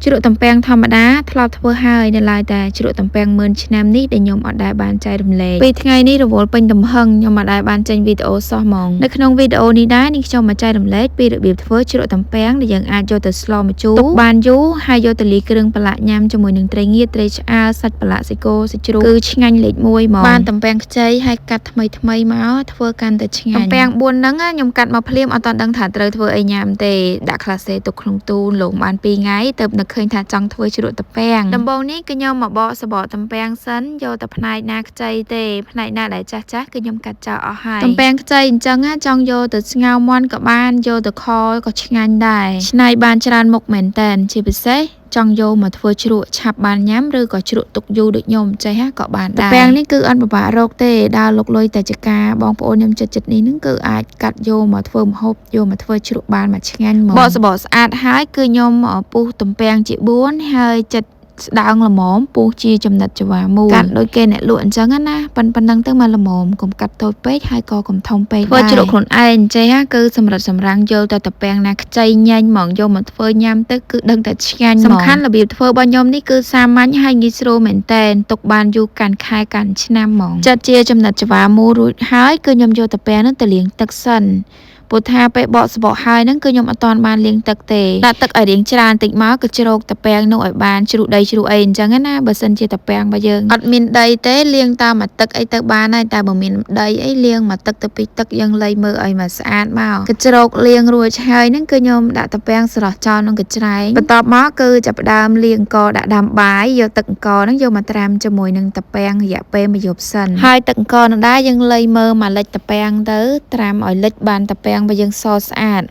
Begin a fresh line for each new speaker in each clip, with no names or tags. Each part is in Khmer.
ជ្រក់តំពាំងធម្មតាធ្លាប់ធ្វើហើយនៅឡើយតែជ្រក់តំពាំង10000ឆ្នាំនេះដែលខ្ញុំអត់ដែលបានចែករំលែកពេលថ្ងៃនេះរវល់ពេញទំហឹងខ្ញុំអត់ដែលបានចេញវីដេអូសោះហ្មងនៅក្នុងវីដេអូនេះដែរនេះខ្ញុំមកចែករំលែកពីរបៀបធ្វើជ្រក់តំពាំងដែលយើងអាចយកទៅស្លម្ជូរទុកបានយូរហើយយកទៅលាយគ្រឿងប្រឡាក់ញ៉ាំជាមួយនឹងត្រីងៀតត្រីឆ្អើរសាច់ប្រឡាក់សាច់គោសាច់ជ្រូកគឺឆ្ងាញ់លេខ1ហ្មងបានតំពាំងខ្ចីហើយកាត់ថ្មីមកធ្វើកាន់តែឆ្ងាញ់តំពាំង4ហ្នឹងខ្ញុំកាត់មកភ្លាមអត់តាន់ដឹងថាត្រូវធ្វើអីញ៉ាំទេដាក់ក្លាសេទុកក្នុងទូលងបាន2ថ្ងៃទៅនឹកឃើញថាចង់ធ្វើជ្រក់តំពាំងដំបូងនេះគឺខ្ញុំមកបកសបកតំពាំងសិនយកតែផ្នែកណាខ្ចីទេផ្នែកណាដែលចាស់គឺខ្ញុំកាត់ចោលអស់ហើយតំពាំងខ្ចីអញ្ចឹងចង់យកទៅស្ងោរមាន់ក៏បានយកទៅខក៏ឆ្ងាញ់ដែរឆ្នៃបានច្រើនមុខមែនតើជាពិសេសចង់យកមកធ្វើជ្រក់ឆាប់បានញ៉ាំឬក៏ជ្រក់ទុកយូរដូចខ្ញុំចេះក៏បានដែរតំពាំងនេះគឺអត់ពិបាករកទេដើរលុកលុយតែចការបងប្អូនខ្ញុំចិត្តនេះនឹងគឺអាចកាត់យកមកធ្វើម្ហូបយកមកធ្វើជ្រក់បានមកឆ្ងាញ់មកបកសបកស្អាតហើយគឺខ្ញុំពុះតំពាំងជា4ហើយចិត្តស្ដើងល្មមពុះជាចំណិតច្វាមូលកាត់ដូចគេអ្នកលក់អញ្ចឹងណាប៉ុណ្ណឹងទៅមកល្មមកុំកាត់តូចពេកហើយក៏កុំធំពេកធ្វើជ្រក់ខ្លួនឯងចេះគឺសម្រាប់សម្រាំងយកទៅតំពាំងណាខ្ចីញ៉ាញ់ហ្មងយកមកធ្វើញ៉ាំទៅគឺដឹងតែឆ្ងាញ់ហ្មងសំខាន់របៀបធ្វើរបស់ខ្ញុំនេះគឺសាមញ្ញហើយងាយស្រួលមែនតែនទុកបានយូរកាន់ខែកាន់ឆ្នាំហ្មងចាត់ជាចំណិតច្វាមូលរួចហើយគឺខ្ញុំយកតំពាំងនោះទៅលាងទឹកសិនព្រោះថាពេលបកសបកហើយហ្នឹងគឺខ្ញុំអត់ទាន់បានលាងទឹកទេដាក់ទឹកឲ្យរៀងច្រើនតិចមកគឺជ្រោកតំពាំងនោះឲ្យបានជ្រុះដីជ្រុះអីអញ្ចឹងណាបើសិនជាតំពាំងរបស់យើងអត់មានដីទេលាងតាមមួយទឹកអីទៅបានហើយតែបើមានដីអីលាងមួយទឹកទៅពីរទឹកយើងលៃមើលឲ្យមកស្អាតមកគឺជ្រោកលាងរួចហើយហ្នឹងគឺខ្ញុំដាក់តំពាំងស្រស់ចោលក្នុងកញ្ច្រែងបន្ទាប់មកគឺចាប់ផ្ដើមលាងអង្ករដាក់ដាំបាយយកទឹកអង្ករហ្នឹងយកមកត្រាំជាមួយនឹងតំពាំងរយៈពេល1យប់សិនហើយទឹកអង្ករនោះដែរយើងលៃមើលមកលិចតំពាំងទៅត្រាំឲ្យលិចបានតំពាំងបើយើងសស្អាត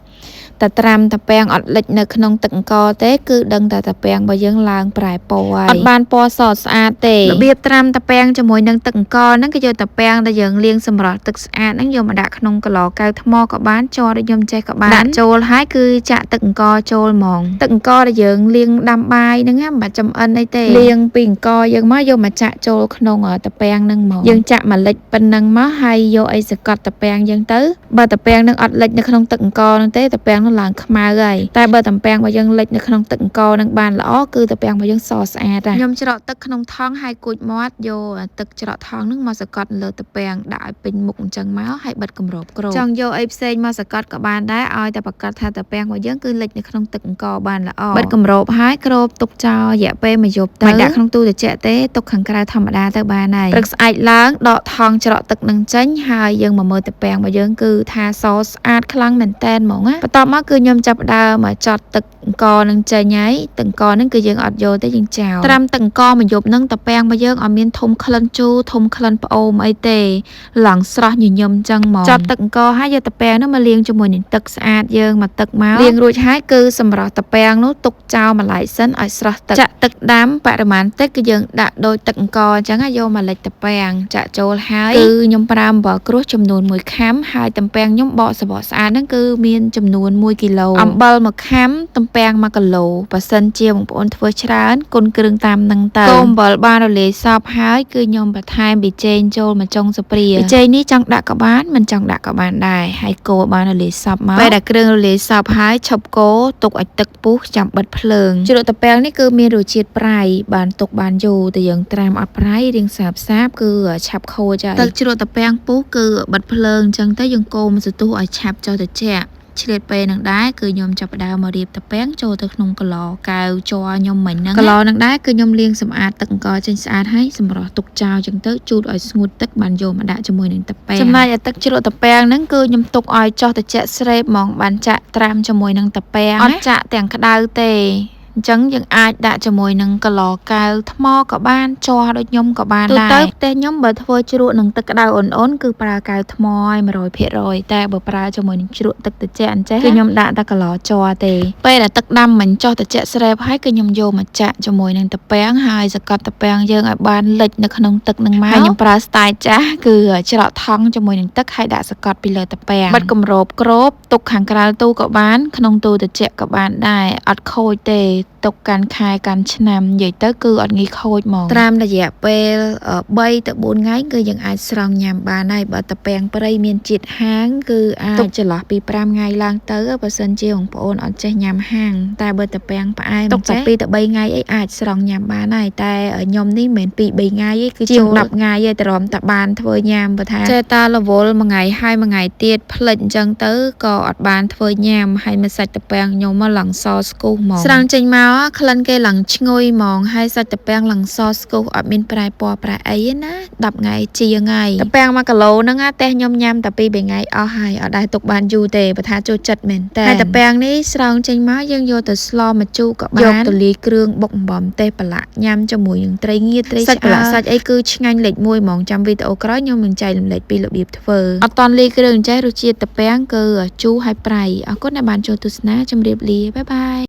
តែត្រាំតំពាំងអត់លិចនៅក្នុងទឹកអង្ករទេគឺដឹងតែតំពាំងរបស់យើងឡើងប្រែពណ៌ហើយអត់បានពណ៌សស្អាតទេរបៀបត្រាំតំពាំងជាមួយនឹងទឹកអង្ករហ្នឹងគឺយកតំពាំងដែលយើងលាងសម្រស់ទឹកស្អាតហ្នឹងយកមកដាក់ក្នុងកឡកៅថ្មក៏បានជ័រដូចខ្ញុំចេះក៏បានដាក់ចូលហើយគឺចាក់ទឹកអង្ករចូលហ្មងទឹកអង្ករដែលយើងលាងដាំបាយហ្នឹងមិនបាច់ចំអិនអីទេលាងពីអង្ករយើងមកយកមកចាក់ចូលក្នុងតំពាំងហ្នឹងហ្មងយើងចាក់មួយលិចប៉ុណ្ណឹងមកហើយយកអីសកត់តំពាំងយើងទៅបើតំពាំងហ្នឹងអត់លិចនៅក្នុងទឹកអង្ករហ្នឹងទេតំពាំងឡើងខ្មៅហើយតែបើតំពាំងរបស់យើងលិចនៅក្នុងទឹកអង្ករនឹងបានល្អគឺតំពាំងរបស់យើងសស្អាតខ្ញុំច្រកទឹកក្នុងថង់ហើយគួចមាត់យកទឹកច្រកថង់នឹងមកសកត់លើតំពាំងដាក់ឲ្យពេញមុខអញ្ចឹងមកហើយបិទគម្របគ្របចង់យកអីផ្សេងមកសកត់ក៏បានដែរឲ្យតែប្រកាសថាតំពាំងរបស់យើងគឺលិចនៅក្នុងទឹកអង្ករបានល្អបិទគម្របហើយគ្របទុកចោលរយៈពេល1យប់ទៅមិនដាក់ក្នុងទូត្រជាក់ទេទុកខាងក្រៅធម្មតាទៅបានហើយព្រឹកស្អែកឡើងដកថង់ច្រកទឹកនឹងចេញហើយយើងមកមើលតំពាំងរបស់យើងគឺថាសស្អាតខ្លាំងមែនតែនហ្មងណាបន្ទាប់មកគឺខ្ញុំចាប់ផ្ដើមមកចត់ទឹកអង្ករនឹងចេញហើយទឹកអង្ករនឹងគឺយើងអត់យកទេយើងចោលត្រាំទឹកអង្ករមួយយប់នឹងតំពាំងរបស់យើងអត់មានធំក្លិនជូរធំក្លិនផ្អូមអីទេឡើងស្រស់ញញឹមចឹងហ្មងចត់ទឹកអង្ករហើយយកតំពាំងនោះមកលាងជាមួយនឹងទឹកស្អាតយើងមកទឹកមកលាងរួចហើយគឺសម្រស់តំពាំងនោះទុកចោលមួយឡែកសិនឲ្យស្រស់ទឹកចាក់ទឹកដាំបរិមាណទឹកគឺយើងដាក់ដូចទឹកអង្ករអញ្ចឹងហើយយកមកលិចតំពាំងចាក់ចូលហើយគឺខ្ញុំប្រើអំបិលក្រួសចំនួន1ខាំហើយតំពាំងខ្ញុំបកសបកស្អាតហ្នឹងគឺមានចំនួន1គីឡូអំបិល1ខាំតំពាំង1គីឡូបើសិនជាបងប្អូនធ្វើច្រើនគុណគ្រឿងតាមនឹងទៅកូនអំបិលបានរលាយសពហើយគឺខ្ញុំបន្ថែមប៊ីចេងចូលមកចុងស្ព្រាប៊ីចេងនេះចង់ដាក់ក៏បានមិនចង់ដាក់ក៏បានដែរហើយកូរបានរលាយសពមកពេលដែលគ្រឿងរលាយសពហើយឈប់កូរទុកឲ្យទឹកពុះចាំបិទភ្លើងជ្រក់តំពាំងនេះគឺមានរសជាតិប្រៃបានទុកបានយូរតែយើងត្រាំអត់ប្រៃរៀងសាបគឺឆាប់ខូចហើយទឹកជ្រក់តំពាំងពុះគឺបិទភ្លើងអញ្ចឹងទៅយើងកូរមកសន្ទុះឲ្យឆាប់ចុះត្រជាក់ឆ្លៀតពេលនឹងដែរគឺខ្ញុំចាប់ផ្ដើមមករៀបតំពាំងចូលទៅក្នុងកឡកៅជ័រខ្ញុំមិញហ្នឹងកឡនឹងដែរគឺខ្ញុំលាងសម្អាតទឹកអង្ករចេញស្អាតហើយសម្រស់ទុកចោលចឹងទៅជូតឲ្យស្ងួតទឹកបានយកមកដាក់ជាមួយនឹងតំពាំងចំណែកឲ្យទឹកជ្រក់តំពាំងហ្នឹងគឺខ្ញុំទុកឲ្យចុះត្រជាក់ស្រេបហ្មងបានចាក់ត្រាំជាមួយនឹងតំពាំងអត់ចាក់ទាំងក្តៅទេអញ្ចឹងយើងអាចដាក់ជាមួយនឹងកឡកៅថ្មក៏បានជ័រដូចខ្ញុំក៏បានដែរទៅផ្ទះខ្ញុំបើធ្វើជ្រក់នឹងទឹកក្តៅអ៊ុនៗគឺប្រើកៅថ្មឲ្យ 100% តែបើប្រើជាមួយនឹងជ្រក់ទឹកត្រជាក់អញ្ចេះគឺខ្ញុំដាក់តែកឡជ័រទេពេលដែលទឹកដាំមិនចុះត្រជាក់ស្រេបហើយគឺខ្ញុំយកមកចាក់ជាមួយនឹងតំពាំងហើយសកត់តំពាំងយើងឲ្យបានលិចនៅក្នុងទឹកនឹងមកខ្ញុំប្រើស្ទាយចាស់គឺច្រកថង់ជាមួយនឹងទឹកហើយដាក់សកត់ពីលើតំពាំងបិទគម្របគ្របទុកខាងក្រៅទូក៏បានក្នុងទូត្រជាក់ក៏បានដែរអត់ខូចទេ ទុកកាន់ខែកាន់ឆ្នាំនិយាយទៅគឺអត់ងាយខូចហ្មងតាមរយៈពេល3 ទៅ 4 ថ្ងៃគឺយើងអាចស្រង់ញ៉ាំបានហើយបើតាពាំងព្រៃមានជាតិហាងគឺអាចទុកចន្លោះពី5ថ្ងៃឡើងទៅបើសិនជាបងប្អូនអត់ចេះញ៉ាំហាងតែបើតាពាំងផ្អែមទុកតែ2 ទៅ 3 ថ្ងៃអីអាចស្រង់ញ៉ាំបានហើយតែខ្ញុំនេះមិនមែន2 3ថ្ងៃទេគឺជាង10ថ្ងៃឯតរំតាបានធ្វើញ៉ាំបើថាចេះតារវល់មួយថ្ងៃហើយមួយថ្ងៃទៀតផ្លិចអញ្ចឹងទៅក៏អត់បានធ្វើញ៉ាំហើយមិនសាច់តាពាំងខ្ញុំមកឡើងសស្គូសហ្មងស្រង់ចេញមកក្លិនគេឡើងឈ្ងុយហ្មងហើយសាច់តាពាំងឡើងសស្គូសអត់មានប្រែពណ៌ប្រែអីទេណា10ថ្ងៃជាងហើយតាពាំង1 គីឡូហ្នឹងតែខ្ញុំញ៉ាំតែ2 3ថ្ងៃអស់ហើយអត់ដែរទុកបានយូរទេបើថាចូលចិត្តមែនតើហើយតាពាំងនេះស្រង់ចេញមកយើងយកទៅស្លម្ជូរក៏បានយកទៅលាយគ្រឿងបុកអំបំទេសប្រឡាក់ញ៉ាំជាមួយនឹងត្រីងៀតត្រីឆ្អើរសាច់ប្រឡាក់សាច់អីគឺឆ្ងាញ់លេខ1ហ្មងចាំវីដេអូក្រោយខ្ញុំនឹងចែករំលែកពីរបៀបធ្វើអត់តន់លាយគ្រឿងចេះរសជាតិតាពាំងគឺជូរហើយប្រៃអរគុណដែលបានចូលទស្សនាជម្រាបលាបាយបាយ